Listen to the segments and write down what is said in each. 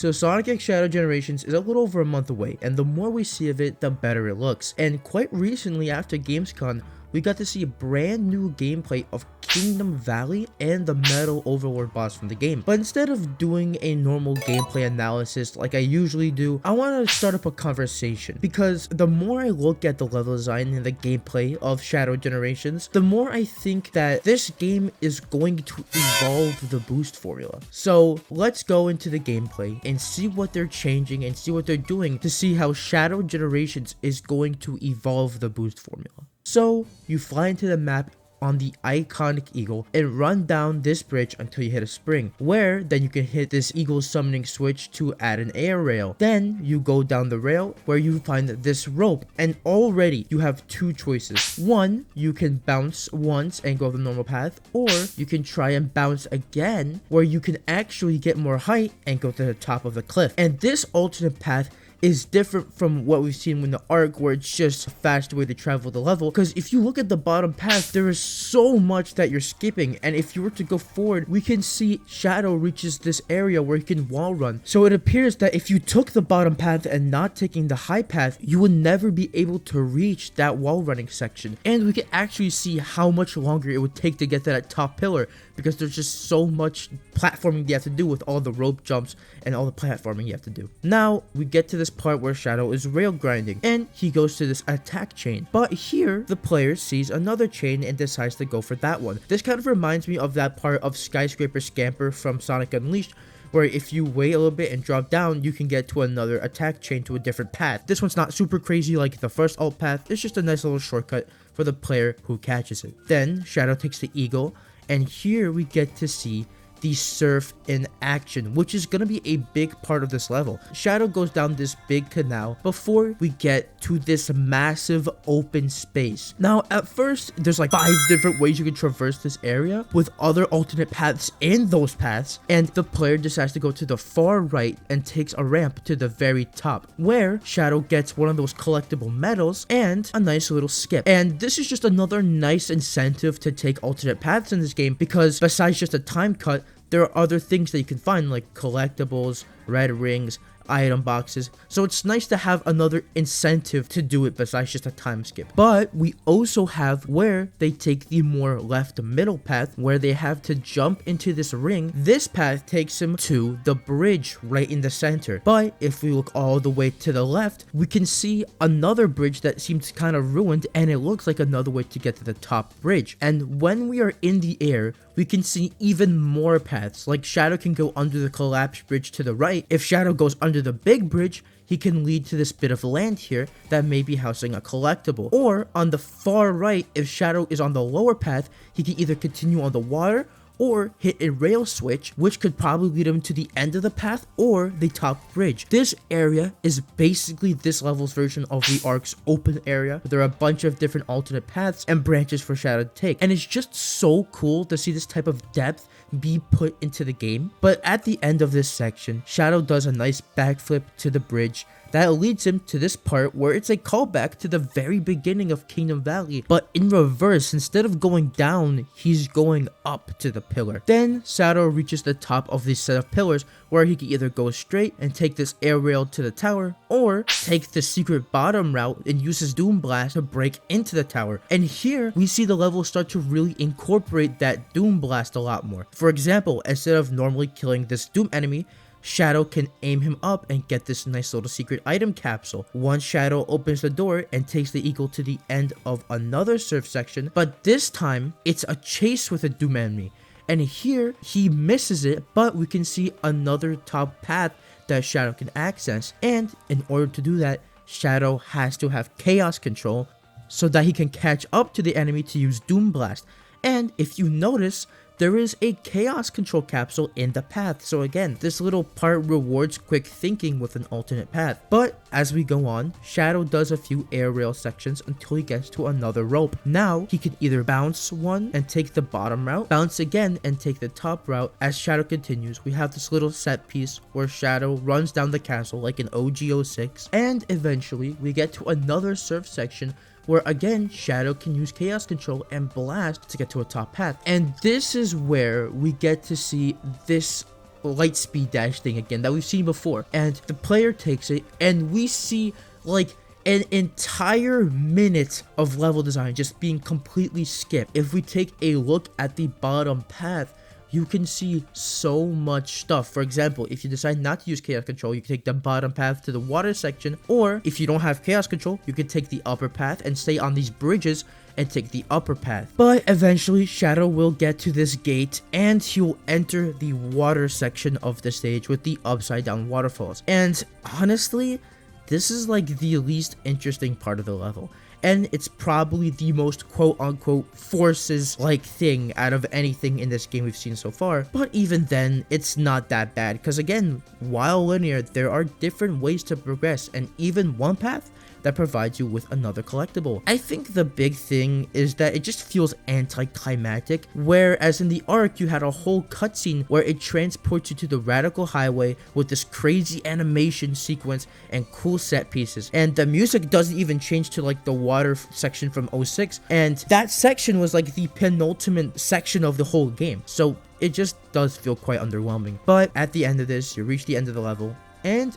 So Sonic X Shadow Generations is a little over a month away, and the more we see of it, the better it looks. And quite recently after Gamescom, we got to see a brand new gameplay of Kingdom Valley and the Metal Overlord boss from the game. But instead of doing a normal gameplay analysis like I usually do, I want to start up a conversation, because the more I look at the level design and the gameplay of Shadow Generations, the more I think that this game is going to evolve the boost formula. So let's go into the gameplay and see what they're changing and see what they're doing to see how Shadow Generations is going to evolve the boost formula. So you fly into the map on the iconic eagle and run down this bridge until you hit a spring, where then you can hit this eagle summoning switch to add an air rail. Then you go down the rail where you find this rope, and already you have two choices. One, you can bounce once and go the normal path, or you can try and bounce again where you can actually get more height and go to the top of the cliff. And this alternate path is different from what we've seen in the arc, where it's just a fast way to travel the level, because if you look at the bottom path, there is so much that you're skipping, and if you were to go forward, we can see Shadow reaches this area where he can wall run. So it appears that if you took the bottom path and not taking the high path, you would never be able to reach that wall running section, and we can actually see how much longer it would take to get to that top pillar, because there's just so much platforming you have to do with all the rope jumps and all the platforming you have to do. Now we get to this part where Shadow is rail grinding, and he goes to this attack chain, but here the player sees another chain and decides to go for that one. This kind of reminds me of that part of Skyscraper Scamper from Sonic Unleashed, where if you wait a little bit and drop down, you can get to another attack chain to a different path. This one's not super crazy like the first alt path, it's just a nice little shortcut for the player who catches it. Then Shadow takes the eagle, and here we get to see the surf in action, which is going to be a big part of this level. Shadow goes down this big canal before we get to this massive open space. Now at first there's like 5 different ways you can traverse this area with other alternate paths in those paths, and the player decides to go to the far right and takes a ramp to the very top, where Shadow gets one of those collectible medals and a nice little skip. And this is just another nice incentive to take alternate paths in this game, because besides just a time cut, there are other things that you can find, like collectibles, red rings, item boxes, so it's nice to have another incentive to do it besides just a time skip. But we also have where they take the more left middle path, where they have to jump into this ring. This path takes him to the bridge right in the center, but if we look all the way to the left, we can see another bridge that seems kind of ruined, and it looks like another way to get to the top bridge. And when we are in the air, we can see even more paths, like Shadow can go under the collapsed bridge to the right. If Shadow goes under the big bridge, he can lead to this bit of land here that may be housing a collectible. Or on the far right, if Shadow is on the lower path, he can either continue on the water or hit a rail switch, which could probably lead him to the end of the path or the top bridge. This area is basically this level's version of the Ark's open area. There are a bunch of different alternate paths and branches for Shadow to take, and it's just so cool to see this type of depth be put into the game. But at the end of this section, Shadow does a nice backflip to the bridge that leads him to this part where it's a callback to the very beginning of Kingdom Valley, but in reverse. Instead of going down, he's going up to the pillar. Then Shadow reaches the top of this set of pillars, where he can either go straight and take this air rail to the tower, or take the secret bottom route and use his Doom Blast to break into the tower. And here we see the level start to really incorporate that Doom Blast a lot more. For example, instead of normally killing this Doom enemy, Shadow can aim him up and get this nice little secret item capsule. Once Shadow opens the door and takes the eagle to the end of another surf section, but this time it's a chase with a Doom enemy. And here he misses it, but we can see another top path that Shadow can access. And in order to do that, Shadow has to have chaos control so that he can catch up to the enemy to use Doom Blast. And if you notice, there is a chaos control capsule in the path. So again, this little part rewards quick thinking with an alternate path. But as we go on, Shadow does a few air rail sections until he gets to another rope. Now he can either bounce one and take the bottom route, bounce again and take the top route. As Shadow continues, we have this little set piece where Shadow runs down the castle like an OG06, and eventually we get to another surf section where again Shadow can use chaos control and blast to get to a top path. And this is where we get to see this light speed dash thing again that we've seen before, and the player takes it, and we see like an entire minute of level design just being completely skipped. If we take a look at the bottom path, you can see so much stuff. For example, if you decide not to use chaos control, you can take the bottom path to the water section, or if you don't have chaos control, you can take the upper path and stay on these bridges and take the upper path. But eventually Shadow will get to this gate and he'll enter the water section of the stage with the upside down waterfalls. And honestly, this is like the least interesting part of the level, and it's probably the most quote-unquote forces-like thing out of anything in this game we've seen so far. But even then, it's not that bad, because again, while linear, there are different ways to progress, and even one path that provides you with another collectible. I think the big thing is that it just feels anticlimactic, whereas in the Ark you had a whole cutscene where it transports you to the Radical Highway with this crazy animation sequence and cool set pieces, and the music doesn't even change to like the water section from 06, and that section was like the penultimate section of the whole game, so it just does feel quite underwhelming. But at the end of this, you reach the end of the level, and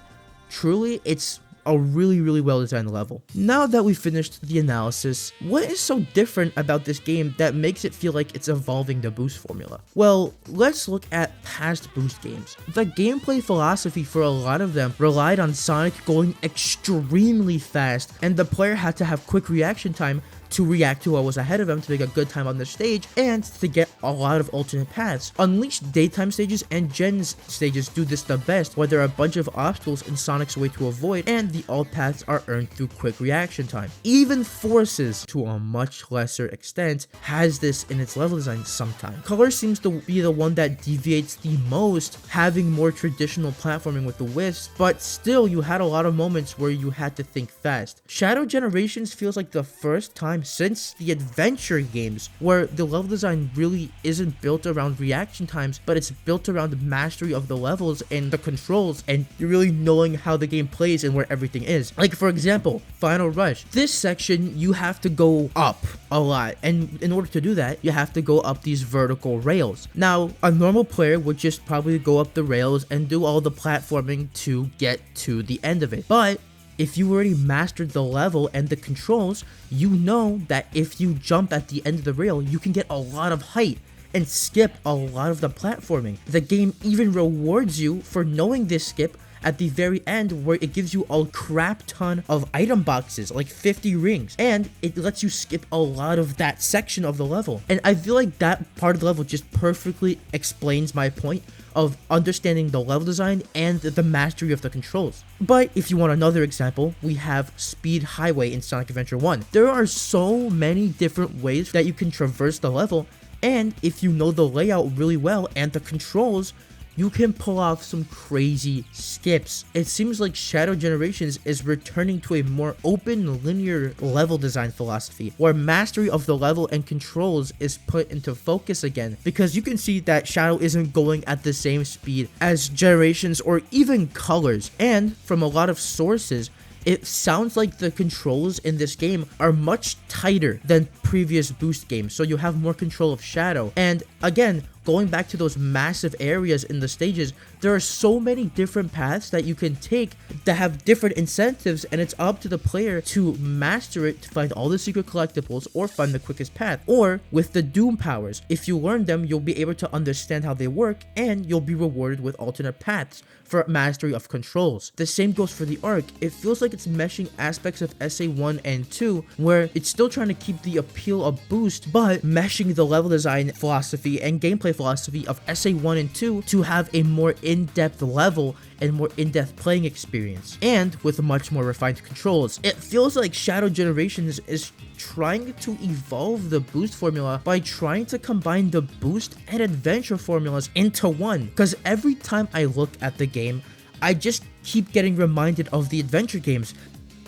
truly it's a really well designed level. Now that we've finished the analysis, what is so different about this game that makes it feel like it's evolving the boost formula? Well, let's look at past boost games. The gameplay philosophy for a lot of them relied on Sonic going extremely fast, and the player had to have quick reaction time to react to what was ahead of them to make a good time on the stage and to get a lot of alternate paths. Unleashed daytime stages and Gen's stages do this the best, where there are a bunch of obstacles in Sonic's way to avoid, and the alt paths are earned through quick reaction time. Even Forces, to a much lesser extent, has this in its level design sometimes. Color seems to be the one that deviates the most, having more traditional platforming with the Wisps, but still you had a lot of moments where you had to think fast. Shadow Generations feels like the first time since the adventure games where the level design really isn't built around reaction times, but it's built around the mastery of the levels and the controls and really knowing how the game plays and where everything is. Like for example, Final Rush. This section you have to go up a lot, and in order to do that, you have to go up these vertical rails. Now, a normal player would just probably go up the rails and do all the platforming to get to the end of it. But if you already mastered the level and the controls, you know that if you jump at the end of the rail, you can get a lot of height and skip a lot of the platforming. The game even rewards you for knowing this skip at the very end, where it gives you a crap ton of item boxes, like 50 rings, and it lets you skip a lot of that section of the level. And I feel like that part of the level just perfectly explains my point of understanding the level design and the mastery of the controls. But if you want another example, we have Speed Highway in Sonic Adventure 1. There are so many different ways that you can traverse the level, and if you know the layout really well and the controls, you can pull off some crazy skips. It seems like Shadow Generations is returning to a more open linear level design philosophy, where mastery of the level and controls is put into focus again, because you can see that Shadow isn't going at the same speed as Generations or even Colors, and from a lot of sources, it sounds like the controls in this game are much tighter than previous boost games, so you have more control of Shadow. And again, going back to those massive areas in the stages, there are so many different paths that you can take that have different incentives, and it's up to the player to master it to find all the secret collectibles or find the quickest path. Or with the Doom powers, if you learn them, you'll be able to understand how they work, and you'll be rewarded with alternate paths for mastery of controls. The same goes for the Ark. It feels like it's meshing aspects of SA1 and 2, where it's still trying to keep the appeal of boost, but meshing the level design philosophy and gameplay philosophy of SA1 and 2 to have a more in-depth level and more in-depth playing experience, and with much more refined controls. It feels like Shadow Generations is trying to evolve the boost formula by trying to combine the boost and adventure formulas into one, because every time I look at the game, I just keep getting reminded of the adventure games.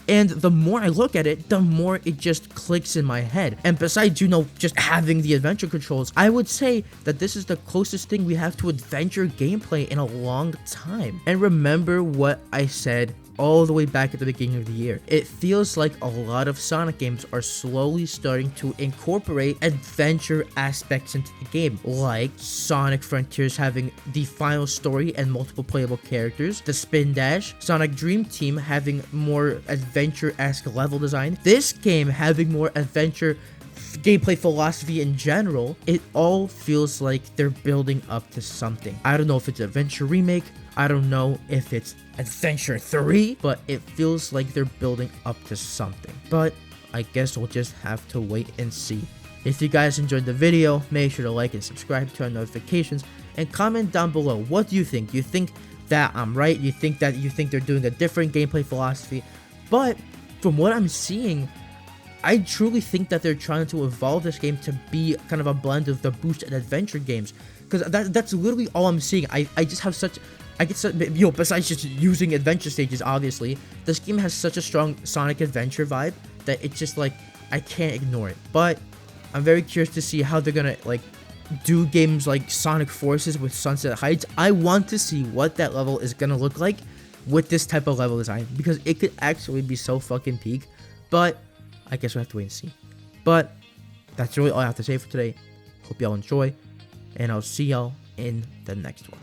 And the more I look at it, the more it just clicks in my head. And besides, just having the adventure controls, I would say that this is the closest thing we have to adventure gameplay in a long time. And remember what I said all the way back at the beginning of the year. It feels like a lot of Sonic games are slowly starting to incorporate adventure aspects into the game, like Sonic Frontiers having the final story and multiple playable characters, the Spin Dash, Sonic Dream Team having more adventure-esque level design, this game having more adventure gameplay philosophy in general. It all feels like they're building up to something. I don't know if it's Adventure Remake, I don't know if it's Adventure 3, but it feels like they're building up to something. But I guess we'll just have to wait and see. If you guys enjoyed the video, make sure to like and subscribe to our notifications, and comment down below. What do you think? You think that I'm right? You think they're doing a different gameplay philosophy? But from what I'm seeing, I truly think that they're trying to evolve this game to be kind of a blend of the Boost and Adventure games, because that's literally all I'm seeing. I just have such, besides just using adventure stages, obviously, this game has such a strong Sonic Adventure vibe that it's just like, I can't ignore it. But I'm very curious to see how they're gonna like do games like Sonic Forces with Sunset Heights. I want to see what that level is gonna look like with this type of level design, because it could actually be so fucking peak. But I guess we'll have to wait and see. But that's really all I have to say for today. Hope y'all enjoy, and I'll see y'all in the next one.